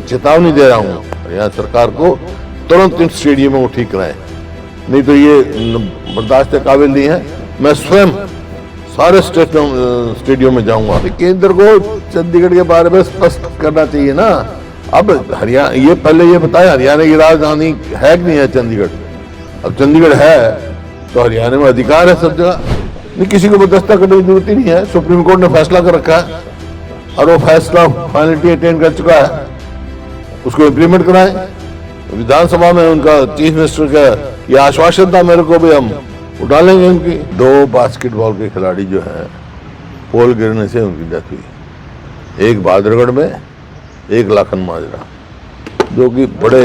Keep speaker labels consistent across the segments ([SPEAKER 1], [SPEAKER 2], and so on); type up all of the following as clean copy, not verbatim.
[SPEAKER 1] चेतावनी दे रहा हूँ हरियाणा सरकार को, तुरंत इन स्टेडियमों को ठीक कराएं, नहीं तो ये बर्दाश्त के काबिल नहीं है। मैं स्वयं सारे स्टेडियम में जाऊंगा। केंद्र को चंडीगढ़ के बारे में स्पष्ट करना चाहिए ना। अब हरियाणा, ये पहले ये बताया हरियाणा की राजधानी है कि नहीं है चंडीगढ़। अब चंडीगढ़ है तो हरियाणा में अधिकार है सब जगह, नहीं किसी को बदस्ता करने की जरूरत ही नहीं है। सुप्रीम कोर्ट ने फैसला कर रखा है और वो फैसला फाइनलिटी अटेन कर चुका है, उसको इम्प्लीमेंट कराएं। विधानसभा में उनका चीफ मिनिस्टर का ये आश्वासन था मेरे को भी, हम उठा लेंगे उनकी। 2 बास्केटबॉल के खिलाड़ी जो हैं पोल गिरने से उनकी डेथ हुई, एक बहादुरगढ़ में, एक लाखन माजरा, जो कि बड़े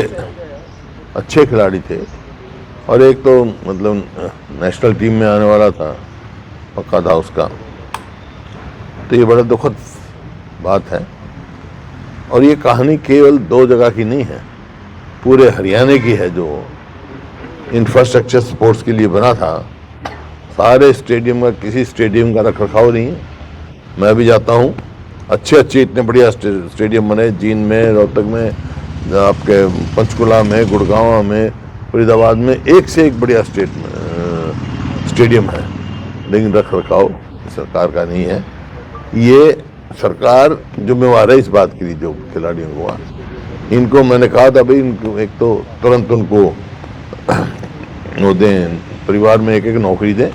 [SPEAKER 1] अच्छे खिलाड़ी थे और एक तो मतलब नेशनल टीम में आने वाला था, पक्का था उसका। तो ये बड़ा दुखद बात है और ये कहानी केवल 2 जगह की नहीं है, पूरे हरियाणा की है। जो इंफ्रास्ट्रक्चर स्पोर्ट्स के लिए बना था, सारे स्टेडियम का, किसी स्टेडियम का रखरखाव नहीं है। मैं भी जाता हूँ, अच्छे इतने बढ़िया स्टेडियम बने, जींद में, रोहतक में, आपके पंचकुला में, गुड़गांव में, फरीदाबाद में, एक से एक बढ़िया स्टेडियम है, लेकिन रखरखाव सरकार का नहीं है। ये सरकार जिम्मेवार है इस बात के लिए। जो खिलाड़ियों को हुआ, इनको मैंने कहा था भाई, इनको एक तो तुरंत उनको वो दें, परिवार में एक नौकरी दें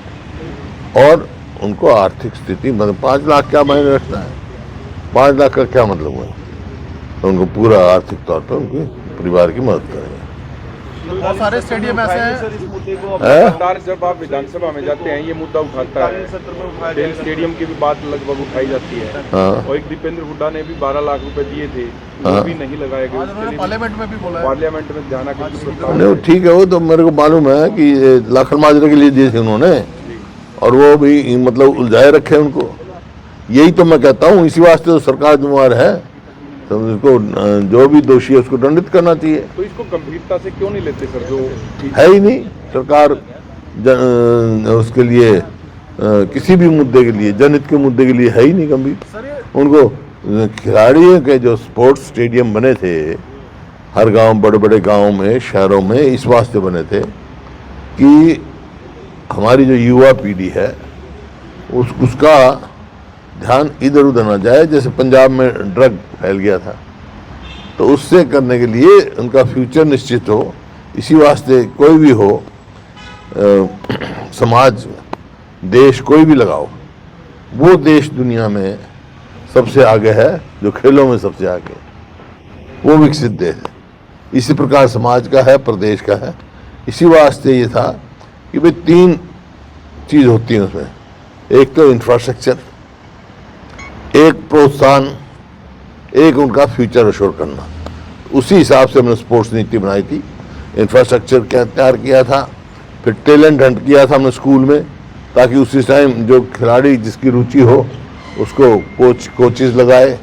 [SPEAKER 1] और उनको आर्थिक स्थिति, मतलब 5 लाख क्या मायने रखता है, 5 लाख का क्या मतलब हुआ, तो उनको पूरा आर्थिक तौर पर उनके परिवार की मदद करेंगे।
[SPEAKER 2] बहुत सारे स्टेडियम ऐसे हैं
[SPEAKER 3] सर, इस मुद्दे को सरकार, जब आप विधानसभा में जाते हैं ये मुद्दा उठाता है, खेल स्टेडियम की भी बात लगभग उठाई जाती है। और एक दीपेंद्र हुड्डा ने भी 12 लाख रुपए दिए थे, वो भी नहीं लगाए गए।
[SPEAKER 2] पार्लियामेंट में भी बोला,
[SPEAKER 3] पार्लियामेंट में ध्यान
[SPEAKER 1] नहीं, ठीक है, वो तो मेरे को मालूम है कि लाखन माजरे के लिए दिए थे उन्होंने, और वो भी मतलब उलझाए रखे उनको। यही तो मैं कहता हूँ, इसी वास्ते तो सरकार जिम्मेवार है, तो उसको जो भी दोषी है उसको दंडित करना चाहिए।
[SPEAKER 3] तो इसको गंभीरता से क्यों नहीं लेते सर? जो
[SPEAKER 1] है ही नहीं सरकार उसके लिए, किसी भी मुद्दे के लिए, जनहित के मुद्दे के लिए है ही नहीं गंभीर। उनको खिलाड़ियों के जो स्पोर्ट्स स्टेडियम बने थे हर गांव, बड़े बड़े गांव में, शहरों में, इस वास्ते बने थे कि हमारी जो युवा पीढ़ी है उसका ध्यान इधर उधर ना जाए। जैसे पंजाब में ड्रग फैल गया था, तो उससे करने के लिए उनका फ्यूचर निश्चित हो, इसी वास्ते कोई भी हो, समाज, देश कोई भी लगाओ, वो देश दुनिया में सबसे आगे है, जो खेलों में सबसे आगे, वो विकसित देश है। इसी प्रकार समाज का है, प्रदेश का है। इसी वास्ते ये था कि भाई 3 चीज़ होती हैं उसमें, एक तो इंफ्रास्ट्रक्चर, एक प्रोत्साहन, एक उनका फ्यूचर अश्योर करना। उसी हिसाब से हमने स्पोर्ट्स नीति बनाई थी। इंफ्रास्ट्रक्चर क्या तैयार किया था, फिर टैलेंट हंट किया था हमने स्कूल में, ताकि उसी टाइम जो खिलाड़ी जिसकी रुचि हो उसको कोचेस लगाए,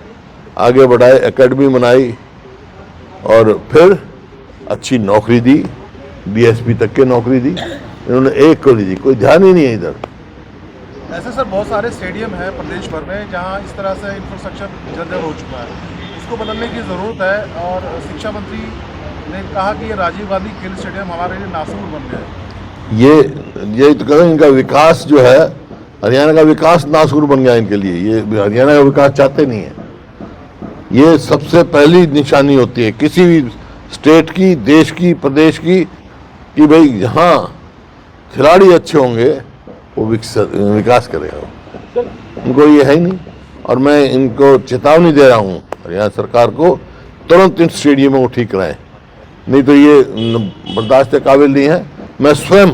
[SPEAKER 1] आगे बढ़ाए, एकेडमी बनाई और फिर अच्छी नौकरी दी, डीएसपी तक की नौकरी दी। इन्होंने एक को दी, कोई ध्यान ही नहीं है इधर।
[SPEAKER 2] ऐसे सर बहुत सारे स्टेडियम है प्रदेश भर में जहां इस तरह से इंफ्रास्ट्रक्चर जर्जर हो चुका है, इसको बदलने की ज़रूरत है। और शिक्षा मंत्री ने कहा कि ये राजीव गांधी खेल स्टेडियम हमारे लिए नासूर बन गया है।
[SPEAKER 1] ये तो कहें, इनका विकास जो है, हरियाणा का विकास नासूर बन गया इनके लिए। ये हरियाणा का विकास चाहते नहीं है। ये सबसे पहली निशानी होती है किसी भी स्टेट की, देश की, प्रदेश की, कि भाई जहाँ खिलाड़ी अच्छे होंगे वो विकास करेगा। उनको ये है ही नहीं। और मैं इनको चेतावनी दे रहा हूँ हरियाणा सरकार को, तुरंत इन स्टेडियमों को ठीक कराएं, नहीं तो ये बर्दाश्त के काबिल नहीं है। मैं स्वयं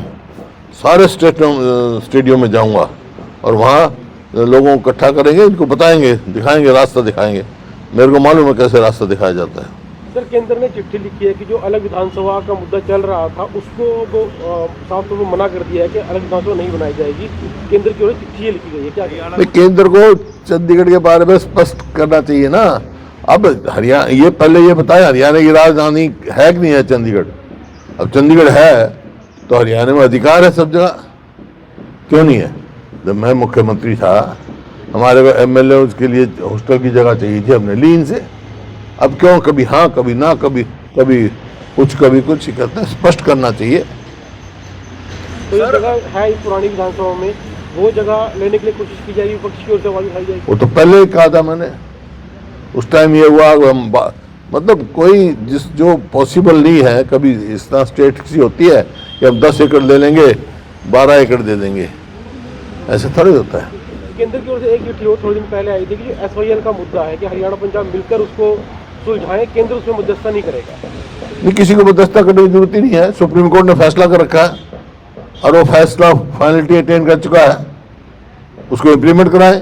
[SPEAKER 1] सारे स्टेडियम में जाऊंगा और वहाँ लोगों को इकट्ठा करेंगे, इनको बताएंगे, दिखाएंगे, रास्ता दिखाएंगे। मेरे को मालूम है कैसे रास्ता दिखाया जाता है।
[SPEAKER 4] सर, केंद्र ने चिट्ठी लिखी है कि जो अलग विधानसभा का मुद्दा चल रहा था उसको साफ तौर पर मना कर दिया है कि अलग विधानसभा नहीं बनाई जाएगी। केंद्र की ओर चिट्ठी लिखी गई है, क्या
[SPEAKER 1] केंद्र को चंडीगढ़ के बारे में स्पष्ट करना चाहिए ना। अब हरियाणा, ये पहले ये बताया हरियाणा की राजधानी है कि नहीं है चंडीगढ़। अब चंडीगढ़ है तो हरियाणा में अधिकार है सब जगह, क्यों नहीं है? जब मैं मुख्यमंत्री था, हमारे को एमएलए के लिए हॉस्टल की जगह चाहिए थी, हमने ली इनसे। अब क्यों कभी हाँ कभी ना, कभी कुछ ही करते हैं, स्पष्ट करना चाहिए।
[SPEAKER 4] तो ये जगह है इस पुरानी विधानसभा में, वो जगह लेने के लिए कोशिश की जाएगी, विपक्ष की ओर से आवाज उठाई जाएगी।
[SPEAKER 1] वो तो पहले ही कहा था मैंने, उस टाइम ये हुआ मतलब कोई जो पॉसिबल नहीं है, कभी इस तरह स्टेट की होती है कि हम 10 एकड़ ले लेंगे, 12 एकड़ दे देंगे, ऐसे थोड़ी होता है।
[SPEAKER 4] केंद्र की ओर से एक चिट्ठी थोड़े दिन पहले आई थी कि SYL का मुद्दा है कि हरियाणा पंजाब मिलकर उसको सुलझाएं, केंद्र उसमें मध्यस्थता नहीं करेगा।
[SPEAKER 1] नहीं, किसी को मध्यस्थता करने की जरूरत ही नहीं है। सुप्रीम कोर्ट ने फैसला कर रखा है और वो फैसला फाइनलिटी अटेन कर चुका है, उसको इम्प्लीमेंट कराएं।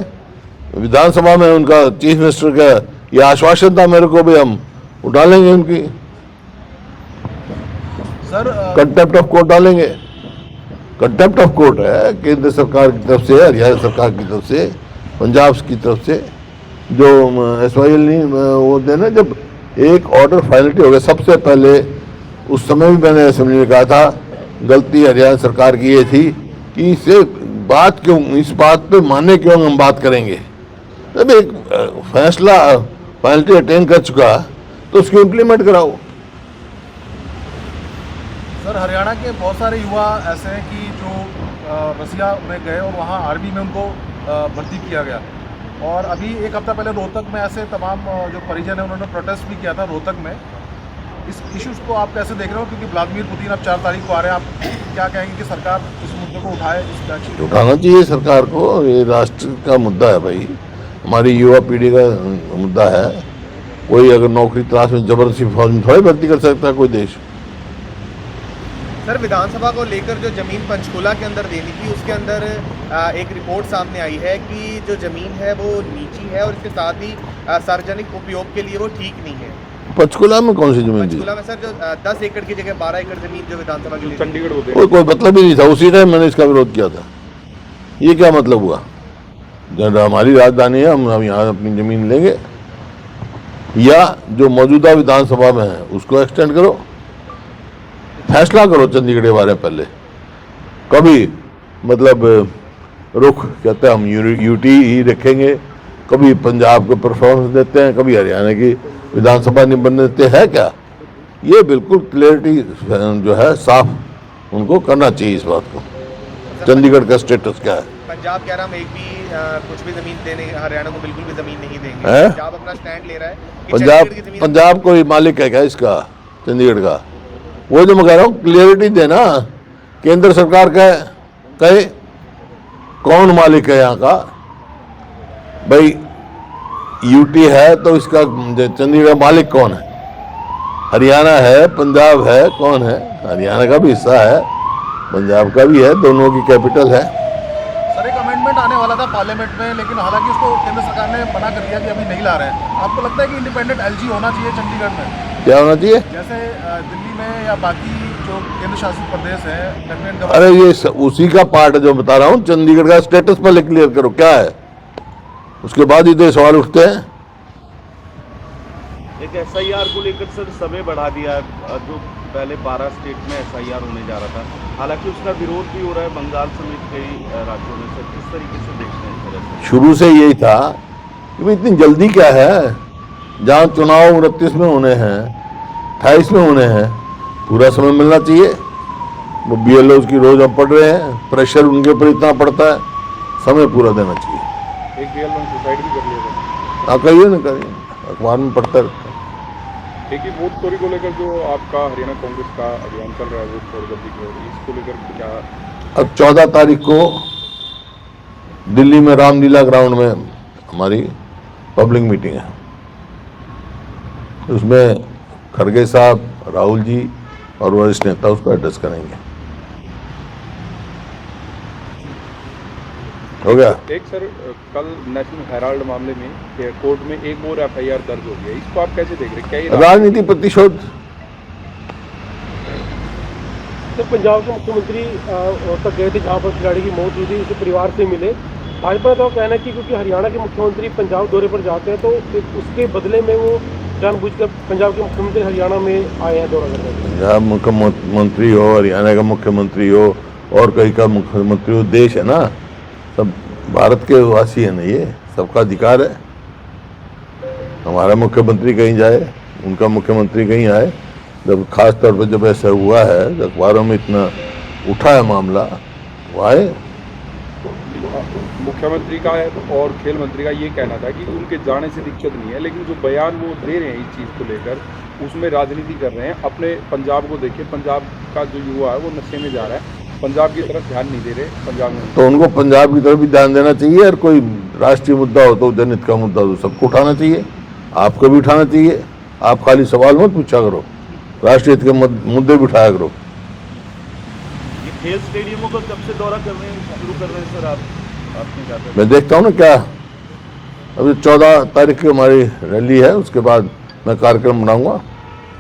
[SPEAKER 1] विधानसभा में उनका चीफ मिनिस्टर का यह आश्वासन था मेरे को भी, हम डालेंगे उनकी
[SPEAKER 2] सर
[SPEAKER 1] कंटेम्प्ट ऑफ कोर्ट डालेंगे। कंटेम्प्ट ऑफ कोर्ट है केंद्र सरकार की तरफ से, हरियाणा सरकार की तरफ से, पंजाब की तरफ से, जो SYL नहीं वो देना। जब एक ऑर्डर फाइनलिटी हो गया, सबसे पहले उस समय भी मैंने असेंबली में कहा था, गलती हरियाणा सरकार की ये थी कि इसे बात क्यों, इस बात पे माने क्यों हम बात करेंगे। जब एक फैसला फाइनलिटी अटेन कर चुका तो उसको इम्प्लीमेंट कराओ।
[SPEAKER 2] सर हरियाणा के बहुत सारे युवा ऐसे हैं कि जो रसिया में गए और वहाँ आर्मी में उनको भर्ती किया गया, और अभी एक हफ्ता पहले रोहतक में ऐसे तमाम जो परिजन हैं उन्होंने प्रोटेस्ट भी किया था रोहतक में। इस इश्यूज़ को आप कैसे देख रहे हो, क्योंकि व्लादिमीर पुतिन अब 4 तारीख को आ रहे हैं, आप क्या कहेंगे कि सरकार इस मुद्दे को उठाए?
[SPEAKER 1] उठाना चाहिए सरकार को, ये राष्ट्र का मुद्दा है भाई, हमारी युवा पीढ़ी का मुद्दा है। कोई अगर नौकरी तलाश में जबरदस्ती फौज में थोड़ी भर्ती कर सकता है कोई देश।
[SPEAKER 5] सर विधानसभा को लेकर जो जमीन पंचकूला के अंदर देनी थी, उसके अंदर एक रिपोर्ट सामने आई है कि जो जमीन है वो निजी है और इसके साथ ही सार्वजनिक उपयोग के लिए वो ठीक नहीं है।
[SPEAKER 1] पंचकूला में कौन सी जमीन थी?
[SPEAKER 5] पंचकूला में सर जो 10 एकड़ की जगह 12 एकड़ जमीन जो विधानसभा के लिए
[SPEAKER 3] चंडीगढ़ होते
[SPEAKER 1] कोई मतलब ही नहीं था। उसी टाइम मैंने इसका विरोध किया था। ये क्या मतलब हुआ? जब हमारी राजधानी है, हम यहाँ अपनी जमीन लेंगे, या जो मौजूदा विधानसभा में है उसको एक्सटेंड करो, फैसला करो चंडीगढ़ के बारे में पहले। कभी मतलब रुख कहते हैं हम यूटी ही रखेंगे, कभी पंजाब को परफॉर्मेंस देते हैं, कभी हरियाणा की विधानसभा नहीं बनने देते हैं क्या? ये बिल्कुल क्लियरिटी जो है साफ उनको करना चाहिए इस बात को, चंडीगढ़ का स्टेटस क्या है।
[SPEAKER 5] पंजाब कह रहा हम एक भी कुछ भी जमीन देने हरियाणा को बिल्कुल भी जमीन नहीं देंगे।
[SPEAKER 1] है?
[SPEAKER 5] पंजाब अपना स्टैंड ले रहा है कि चंडीगढ़ की जमीन
[SPEAKER 1] पंजाब कोई मालिक है क्या इसका, चंडीगढ़ का? वो जो मैं कह रहा हूँ क्लियरिटी देना, केंद्र सरकार का कहे कौन मालिक है यहाँ का। भाई यूटी है तो इसका चंडीगढ़ मालिक कौन है? हरियाणा है, पंजाब है, कौन है? हरियाणा का भी हिस्सा है, पंजाब का भी है, दोनों की कैपिटल है।
[SPEAKER 2] सर एक अमेंडमेंट आने वाला था पार्लियामेंट में, लेकिन हालांकि उसको केंद्र सरकार ने मना कर दिया कि अभी नहीं ला रहे हैं। आपको लगता है कि इंडिपेंडेंट LG होना चाहिए चंडीगढ़ में?
[SPEAKER 1] क्या होना चाहिए?
[SPEAKER 2] जैसे दिल्ली में या बाकी जो केंद्र शासित प्रदेश है, लेफ्टिनेंट
[SPEAKER 1] अरे
[SPEAKER 2] गवर्नर।
[SPEAKER 1] ये उसी का पार्ट है जो बता रहा हूँ। चंडीगढ़ का स्टेटस पहले क्लियर करो क्या है, उसके बाद ही तो सवाल उठते हैं।
[SPEAKER 6] एक SIR को लेकर सर समय बढ़ा दिया है, जो पहले 12 स्टेट में SIR होने जा रहा था, हालांकि उसका विरोध भी हो रहा है बंगाल समेत कई राज्यों में। सर किस तरीके से देखते हैं इस तरह से?
[SPEAKER 1] शुरू से यही था कि भाई इतनी जल्दी क्या है, जहाँ चुनाव 29 में होने हैं, 28 में होने हैं, पूरा समय मिलना चाहिए। वो BLOs की रोज हम पढ़ रहे हैं, प्रेशर उनके ऊपर इतना पड़ता है, समय पूरा देना चाहिए।
[SPEAKER 3] एक BL में सुसाइड भी कर लिया था।
[SPEAKER 1] हाँ करिए ना, करिए, अखबार में पढ़ता रहता है।
[SPEAKER 3] एक ही वोट चोरी को लेकर जो आपका हरियाणा कांग्रेस का अभियान चल रहा है वोट चोरी गद्दी की ओर, इसको लेकर क्या?
[SPEAKER 1] अब 14 तारीख को दिल्ली में रामलीला ग्राउंड में हमारी पब्लिक मीटिंग है। उसमें खड़गे साहब, राहुल जी और वरिष्ठ नेता उसको एड्रेस करेंगे। हो गया?
[SPEAKER 3] एक सर कल नेशनल हेराल्ड मामले में कोर्ट में एक और FIR दर्ज हो गया, इसको आप कैसे देख रहे हैं? क्या ये
[SPEAKER 1] राजनीति प्रतिशोध?
[SPEAKER 4] तो पंजाब के मुख्यमंत्री तक गए थे जहाँ पर खिलाड़ी की मौत हुई थी, उसे परिवार से मिले। भाजपा का कहना है कि क्योंकि हरियाणा के मुख्यमंत्री पंजाब दौरे पर जाते हैं तो उसके बदले में वो जानबूझकर पंजाब के मुख्यमंत्री हरियाणा में आए हैं दौरा करने।
[SPEAKER 1] पंजाब मुख्यमंत्री हो, हरियाणा का मुख्यमंत्री हो और कहीं का मुख्यमंत्री हो, देश है ना, सब भारत के वासी है ना, ये सबका अधिकार है। हमारा मुख्यमंत्री कहीं जाए, उनका मुख्यमंत्री कहीं आए। जब खास तौर पर जब ऐसा हुआ है, जब अखबारों में इतना उठा है मामला, वो आए।
[SPEAKER 3] मुख्यमंत्री का और खेल मंत्री का ये कहना था कि उनके जाने से दिक्कत नहीं है, लेकिन जो बयान वो दे रहे हैं इस चीज़ को लेकर, उसमें राजनीति कर रहे हैं। अपने पंजाब को देखिए, पंजाब का जो युवा है वो नशे में जा रहा है, पंजाब की तरफ ध्यान नहीं दे रहे पंजाब में।
[SPEAKER 1] तो उनको पंजाब की तरफ भी ध्यान देना चाहिए, और कोई राष्ट्रीय मुद्दा हो तो जनहित का मुद्दा तो सबको उठाना चाहिए, आपको भी उठाना चाहिए। आप खाली सवाल मत पूछा करो, राष्ट्रीय हित के मुद्दे भी उठाया करो।
[SPEAKER 6] ये खेल स्टेडियमों का कब से दौरा शुरू कर रहे हैं सर आपने क्या
[SPEAKER 1] मैं देखता हूँ ना क्या, अभी 14 तारीख की हमारी रैली है, उसके बाद मैं कार्यक्रम बनाऊंगा।